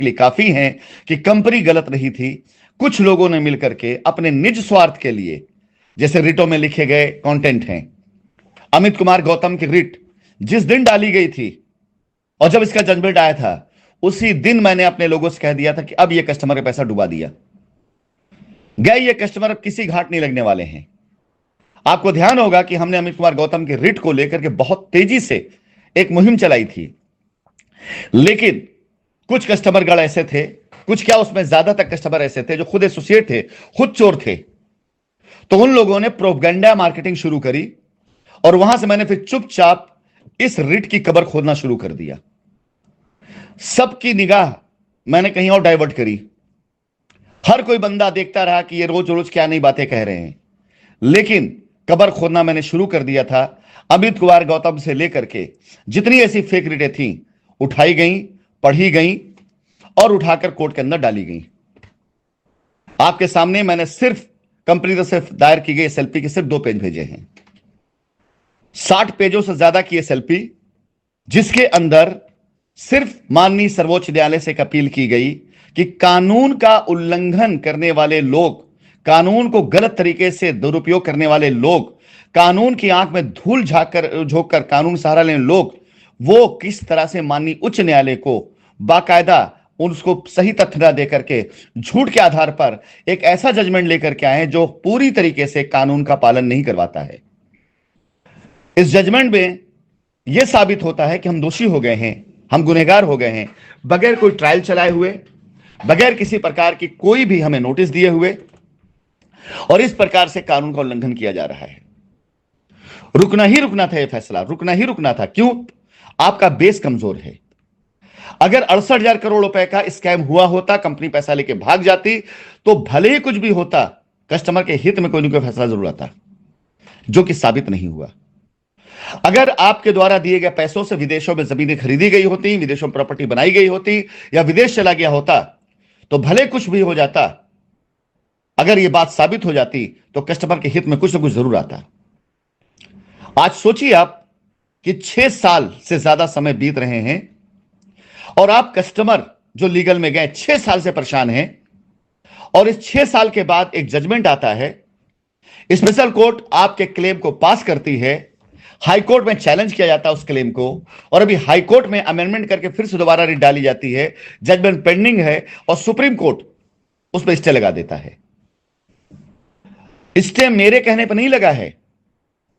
लिए काफी हैं कि कंपनी गलत नहीं थी। कुछ लोगों ने मिलकर के अपने निज स्वार्थ के लिए, जैसे रिटों में लिखे गए कंटेंट हैं, अमित कुमार गौतम की रिट जिस दिन डाली गई थी और जब इसका जजमेंट आया था, उसी दिन मैंने अपने लोगों से कह दिया था कि अब ये कस्टमर का पैसा डुबा दिया गए, ये कस्टमर अब किसी घाट नहीं लगने वाले हैं। आपको ध्यान होगा कि हमने अमित कुमार गौतम की रिट को लेकर के बहुत तेजी से एक मुहिम चलाई थी, लेकिन कुछ कस्टमर गढ़ ऐसे थे, कुछ क्या उसमें ज्यादातर कस्टमर ऐसे थे जो खुद एसोसिएट थे, खुद चोर थे। तो उन लोगों ने प्रोपेगेंडा मार्केटिंग शुरू करी और वहां से मैंने फिर चुपचाप इस रिट की कबर खोदना शुरू कर दिया। सबकी निगाह मैंने कहीं और डाइवर्ट करी। हर कोई बंदा देखता रहा कि ये रोज रोज क्या नई बातें कह रहे हैं, लेकिन कबर खोदना मैंने शुरू कर दिया था। अमित कुमार गौतम से लेकर के जितनी ऐसी फेक रिटें थी उठाई गई, पढ़ी गई और उठाकर कोर्ट के अंदर डाली गई। आपके सामने मैंने सिर्फ कंपनी से दायर की गई एसएलपी के सिर्फ 2 पेज भेजे हैं। 60 पेजों से ज्यादा की एसएलपी, जिसके अंदर सिर्फ माननीय सर्वोच्च न्यायालय से एक अपील की गई कि कानून का उल्लंघन करने वाले लोग, कानून को गलत तरीके से दुरुपयोग करने वाले लोग, कानून की आंख में धूल झोंक कर कानून सहारा लेने लोग, वो किस तरह से माननीय उच्च न्यायालय को बाकायदा उसको सही तथ्य न देकर के झूठ के आधार पर एक ऐसा जजमेंट लेकर के आए जो पूरी तरीके से कानून का पालन नहीं करवाता है। इस जजमेंट में यह साबित होता है कि हम दोषी हो गए हैं, हम गुनहगार हो गए हैं, बगैर कोई ट्रायल चलाए हुए, बगैर किसी प्रकार की कोई भी हमें नोटिस दिए हुए, और इस प्रकार से कानून का उल्लंघन किया जा रहा है। रुकना ही रुकना था, यह फैसला रुकना ही रुकना था। क्यों? आपका बेस कमजोर है। अगर 68,000 करोड़ रुपए का स्कैम हुआ होता, कंपनी पैसा लेके भाग जाती, तो भले ही कुछ भी होता, कस्टमर के हित में कोई ना कोई फैसला जरूर आता, जो कि साबित नहीं हुआ। अगर आपके द्वारा दिए गए पैसों से विदेशों में जमीनें खरीदी गई होती, विदेशों में प्रॉपर्टी बनाई गई होती, या विदेश चला गया होता, तो भले कुछ भी हो जाता, अगर यह बात साबित हो जाती तो कस्टमर के हित में कुछ ना कुछ जरूर आता। आज सोचिए आप कि 6 साल से ज्यादा समय बीत रहे हैं और आप कस्टमर जो लीगल में गए 6 साल से परेशान हैं, और इस 6 साल के बाद एक जजमेंट आता है, स्पेशल कोर्ट आपके क्लेम को पास करती है, हाई कोर्ट में चैलेंज किया जाता है उस क्लेम को, और अभी हाई कोर्ट में अमेंडमेंट करके फिर से दोबारा रिट डाली जाती है, जजमेंट पेंडिंग है और सुप्रीम कोर्ट उस पर स्टे लगा देता है। स्टे मेरे कहने पर नहीं लगा है,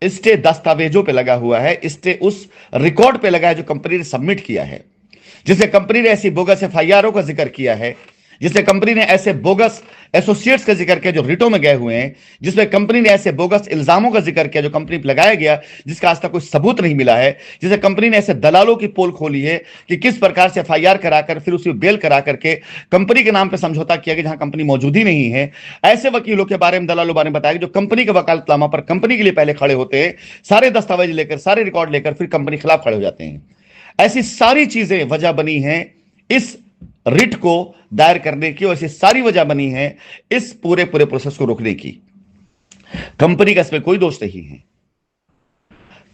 स्टे दस्तावेजों पे लगा हुआ है, स्टे उस रिकॉर्ड पे लगा है जो कंपनी ने सबमिट किया है, जिसे कंपनी ने ऐसी बोगस एफआईआरओ का जिक्र किया है, जिससे कंपनी ने ऐसे बोगस एसोसिएट्स का जिक्र किया जो रिटों में गए हुए हैं, जिसमें कंपनी ने ऐसे बोगस इल्जामों का जिक्र किया जो कंपनी पर लगाया गया, जिसका आज तक कोई सबूत नहीं मिला है, जिसे कंपनी ने ऐसे दलालों की पोल खोली है कि किस प्रकार से एफआईआर कराकर फिर उसी बेल करा करके कंपनी के नाम पर समझौता किया गया जहां कंपनी मौजूद ही नहीं है। ऐसे वकीलों के बारे में, दलालों बारे में बताया जो कंपनी के वकालतनामा पर कंपनी के लिए पहले खड़े होते हैं, सारे दस्तावेज लेकर, सारे रिकॉर्ड लेकर फिर कंपनी के खिलाफ खड़े हो जाते हैं। ऐसी सारी चीजें वजह बनी हैं इस रिट को दायर करने की, और ऐसी सारी वजह बनी है इस पूरे प्रोसेस को रोकने की। कंपनी का इसमें कोई दोष नहीं है।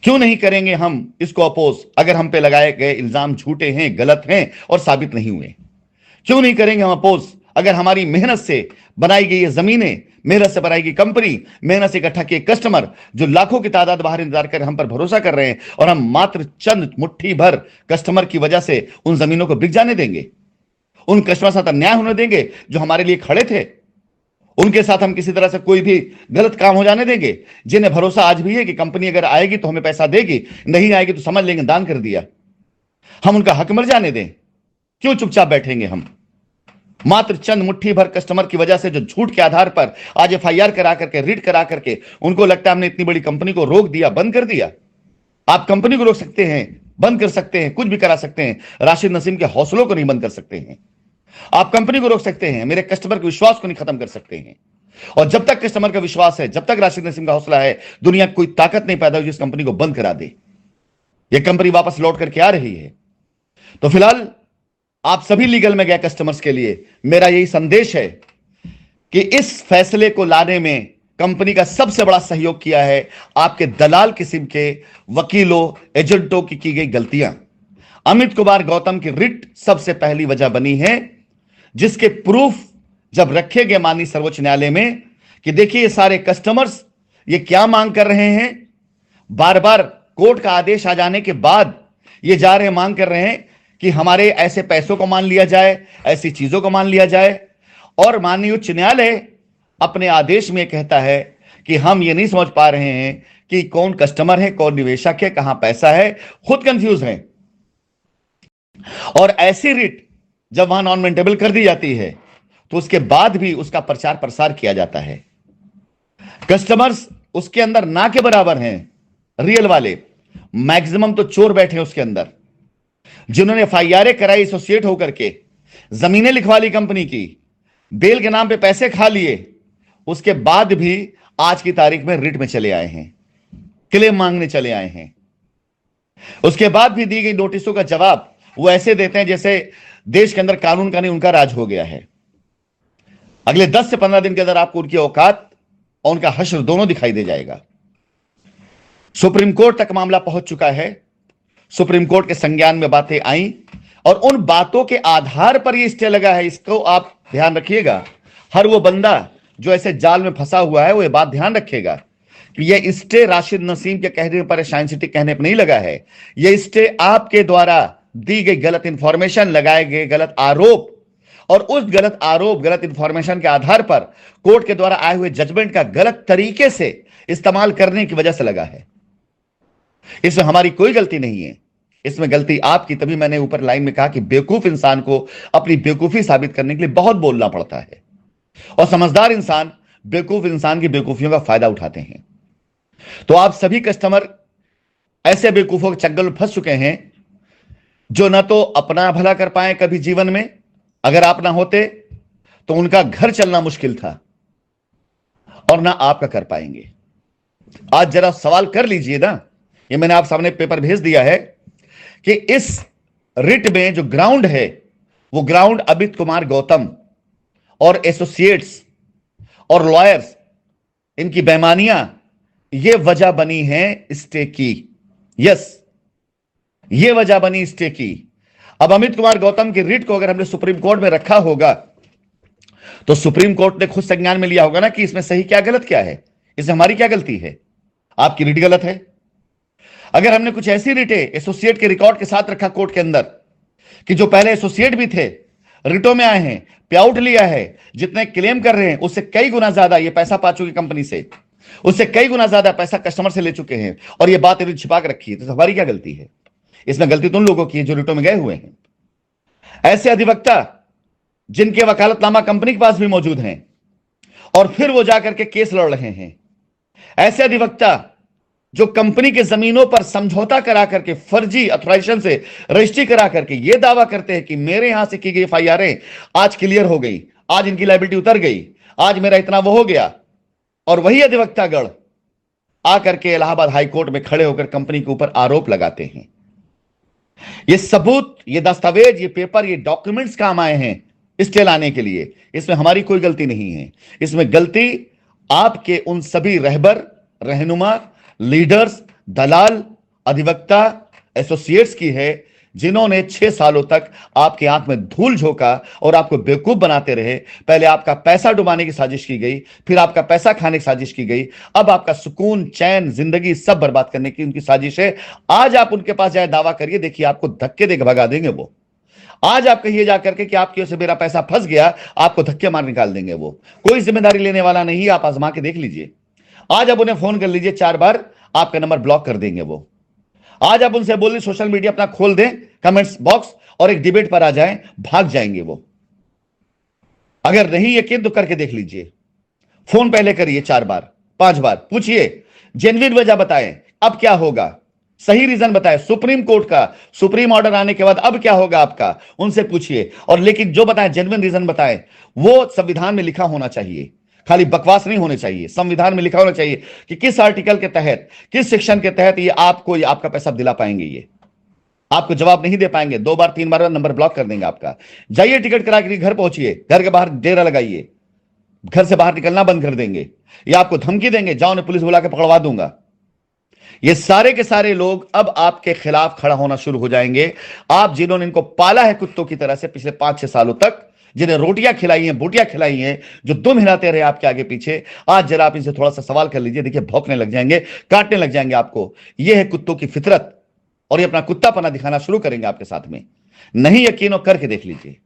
क्यों नहीं करेंगे हम इसको अपोज, अगर हम पे लगाए गए इल्जाम झूठे हैं, गलत हैं और साबित नहीं हुए? क्यों नहीं करेंगे हम अपोज अगर हमारी मेहनत से बनाई गई ये जमीनें, मेहनत से बनाई गई कंपनी, मेहनत से इकट्ठा किए कस्टमर जो लाखों की तादाद बाहर इंतजार कर हम पर भरोसा कर रहे हैं, और हम मात्र चंद मुट्ठी भर कस्टमर की वजह से उन जमीनों को बिक जाने देंगे? उन कस्टमर साथ अन्याय होने देंगे जो हमारे लिए खड़े थे? उनके साथ हम किसी तरह से कोई भी गलत काम हो जाने देंगे, जिन्हें भरोसा आज भी है कि कंपनी अगर आएगी तो हमें पैसा देगी, नहीं आएगी तो समझ लेंगे दान कर दिया? हम उनका हक मर जाने दें? क्यों चुपचाप बैठेंगे हम? मात्र चंद मुट्ठी भर कस्टमर की वजह से जो झूठ के आधार पर आज एफआईआर करा करके, रीड करा करके उनको लगता है हमने इतनी बड़ी कंपनी को रोक दिया, बंद कर दिया। आप कंपनी को रोक सकते हैं, बंद कर सकते हैं, कुछ भी करा सकते हैं, राशिद नसीम के हौसलों को नहीं बंद कर सकते हैं। आप कंपनी को रोक सकते हैं, मेरे कस्टमर के विश्वास को नहीं खत्म कर सकते हैं। और जब तक कस्टमर का विश्वास है, जब तक राशिद नसीम का हौसला है, दुनिया की कोई ताकत नहीं पैदा हुई जिस कंपनी को बंद करा दे। यह कंपनी वापस लौट करके आ रही है। तो फिलहाल आप सभी लीगल में गए कस्टमर्स के लिए मेरा यही संदेश है कि इस फैसले को लाने में कंपनी का सबसे बड़ा सहयोग किया है आपके दलाल किस्म के वकीलों, एजेंटों की गई गलतियां। अमित कुमार गौतम की रिट सबसे पहली वजह बनी है जिसके प्रूफ जब रखे गए माननीय सर्वोच्च न्यायालय में कि देखिए ये सारे कस्टमर्स ये क्या मांग कर रहे हैं, बार बार कोर्ट का आदेश आ जाने के बाद ये जा रहे मांग कर रहे हैं कि हमारे ऐसे पैसों को मान लिया जाए, ऐसी चीजों को मान लिया जाए। और माननीय उच्च न्यायालय अपने आदेश में कहता है कि हम ये नहीं समझ पा रहे हैं कि कौन कस्टमर है, कौन निवेशक है, कहां पैसा है, खुद कंफ्यूज है। और ऐसी रिट जब वहां नॉन मेंटेबल कर दी जाती है तो उसके बाद भी उसका प्रचार प्रसार किया जाता है। कस्टमर्स उसके अंदर ना के बराबर हैं, रियल वाले मैक्सिमम तो चोर बैठे हैं उसके अंदर, जिन्होंने एफआईआर कराई एसोसिएट होकर के, जमीनें लिखवा ली कंपनी की, बेल के नाम पे पैसे खा लिए, उसके बाद भी आज की तारीख में रिट में चले आए हैं, क्लेम मांगने चले आए हैं। उसके बाद भी दी गई नोटिसों का जवाब वो ऐसे देते हैं जैसे देश के अंदर कानून का नहीं उनका राज हो गया है। अगले 10 से 15 दिन के अंदर आपको उनकी औकात और उनका हश्र दोनों दिखाई दे जाएगा। सुप्रीम कोर्ट तक मामला पहुंच चुका है, सुप्रीम कोर्ट के संज्ञान में बातें आई और उन बातों के आधार पर यह स्टे लगा है। इसको आप ध्यान रखिएगा, हर वो बंदा जो ऐसे जाल में फंसा हुआ है वो ये बात ध्यान रखेगा कि यह स्टे राशिद नसीम के कहने पर, शाइन सिटी कहने पर नहीं लगा है। यह स्टे आपके द्वारा दी गई गलत इंफॉर्मेशन, लगाए गए गलत आरोप और उस गलत आरोप, गलत इंफॉर्मेशन के आधार पर कोर्ट के द्वारा आए हुए जजमेंट का गलत तरीके से इस्तेमाल करने की वजह से लगा है। इसमें हमारी कोई गलती नहीं है, इसमें गलती आपकी। तभी मैंने ऊपर लाइन में कहा कि बेवकूफ इंसान को अपनी बेवकूफी साबित करने के लिए बहुत बोलना पड़ता है और समझदार इंसान बेवकूफ इंसान की बेवकूफियों का फायदा उठाते हैं। तो आप सभी कस्टमर ऐसे बेवकूफों के चंगल में फंस चुके हैं जो ना तो अपना भला कर पाए कभी जीवन में, अगर आप ना होते तो उनका घर चलना मुश्किल था, और ना आपका कर पाएंगे। आज जरा सवाल कर लीजिए ना, ये मैंने आप सामने पेपर भेज दिया है कि इस रिट में जो ग्राउंड है वो ग्राउंड अमित कुमार गौतम और एसोसिएट्स और लॉयर्स, इनकी बेईमानियां ये वजह बनी है स्टे की। यस, ये वजह बनी स्टे की। अब अमित कुमार गौतम की रिट को अगर हमने सुप्रीम कोर्ट में रखा होगा तो सुप्रीम कोर्ट ने खुद संज्ञान में लिया होगा ना कि इसमें सही क्या गलत क्या है, इसमें हमारी क्या गलती है। आपकी रिट गलत है। अगर हमने कुछ ऐसी रिटें एसोसिएट के रिकॉर्ड के साथ रखा कोर्ट के अंदर कि जो पहले एसोसिएट भी थे, रिटों में आए हैं, पे आउट लिया है, जितने क्लेम कर रहे हैं उससे कई गुना ज्यादा ये पैसा पा चुकी कंपनी से, उससे कई गुना ज्यादा पैसा कस्टमर से ले चुके हैं, और ये बात इन्होंने छिपा के रखी है, तो हमारी क्या गलती है। इसमें गलती तो उन लोगों की है जो रिटों में गए हुए हैं। ऐसे अधिवक्ता जिनके वकालतनामा कंपनी के पास भी मौजूद हैं और फिर वो जाकर के केस लड़ रहे हैं। ऐसे अधिवक्ता जो कंपनी के जमीनों पर समझौता करा करके, फर्जी अथॉराइजेशन से रजिस्ट्री करा करके ये दावा करते हैं कि मेरे यहां से की गई एफआईआरें आज क्लियर हो गई, आज इनकी लायबिलिटी उतर गई, आज मेरा इतना वो हो गया, और वही अधिवक्तागण आकर के इलाहाबाद हाईकोर्ट में खड़े होकर कंपनी के ऊपर आरोप लगाते हैं। ये सबूत, ये दस्तावेज, ये पेपर, ये डॉक्यूमेंट्स काम आए हैं स्टे लाने के लिए। इसमें हमारी कोई गलती नहीं है। इसमें गलती आपके उन सभी रहबर, रहनुमा, लीडर्स, दलाल, अधिवक्ता, एसोसिएट्स की है जिन्होंने 6 सालों तक आपके आंख में धूल झोंका और आपको बेवकूफ बनाते रहे। पहले आपका पैसा डुबाने की साजिश की गई, फिर आपका पैसा खाने की साजिश की गई, अब आपका सुकून, चैन, जिंदगी सब बर्बाद करने की उनकी साजिश है। आज आप उनके पास जाए, दावा करिए, देखिए आपको धक्के देकर भगा देंगे वो। आज आप कहिए जाकर के कि आपकी वजह से मेरा पैसा फंस गया, आपको धक्के मार निकाल देंगे वो। कोई जिम्मेदारी लेने वाला नहीं, आप आजमा के देख लीजिए। आज आप उन्हें फोन कर लीजिए 4 बार, आपका नंबर ब्लॉक कर देंगे वो। आज आप उनसे बोलिए सोशल मीडिया अपना खोल दें, कमेंट्स बॉक्स, और एक डिबेट पर आ जाएं, भाग जाएंगे वो। अगर नहीं यकीन तो करके देख लीजिए। फोन पहले करिए 4 बार, 5 बार, पूछिए, जेन्युइन वजह बताएं, अब क्या होगा, सही रीजन बताएं। सुप्रीम कोर्ट का सुप्रीम ऑर्डर आने के बाद अब क्या होगा आपका, उनसे पूछिए। और लेकिन जो बताएं, जेन्युइन रीजन बताएं, वो संविधान में लिखा होना चाहिए, खाली बकवास नहीं होने चाहिए। संविधान में लिखा होना चाहिए कि किस आर्टिकल के तहत, किस सेक्शन के तहत ये आपको, ये आपका पैसा दिला पाएंगे। ये आपको जवाब नहीं दे पाएंगे। 2 बार 3 बार नंबर ब्लॉक कर देंगे आपका। जाइए टिकट करा के घर पहुंचिए, घर के बाहर डेरा लगाइए, घर से बाहर निकलना बंद कर देंगे, या आपको धमकी देंगे, जाओ मैं पुलिस बुला के पकड़वा दूंगा। ये सारे के सारे लोग अब आपके खिलाफ खड़ा होना शुरू हो जाएंगे। आप जिन्होंने इनको पाला है कुत्तों की तरह से पिछले 5-6 सालों तक, जिन्हें रोटियां खिलाई हैं, बोटियां खिलाई हैं, जो दुम हिलाते रहे आपके आगे पीछे, आज जरा आप इनसे थोड़ा सा सवाल कर लीजिए, देखिए भौंकने लग जाएंगे, काटने लग जाएंगे आपको। यह है कुत्तों की फितरत, और ये अपना कुत्तापना दिखाना शुरू करेंगे आपके साथ में। नहीं यकीन हो करके देख लीजिए।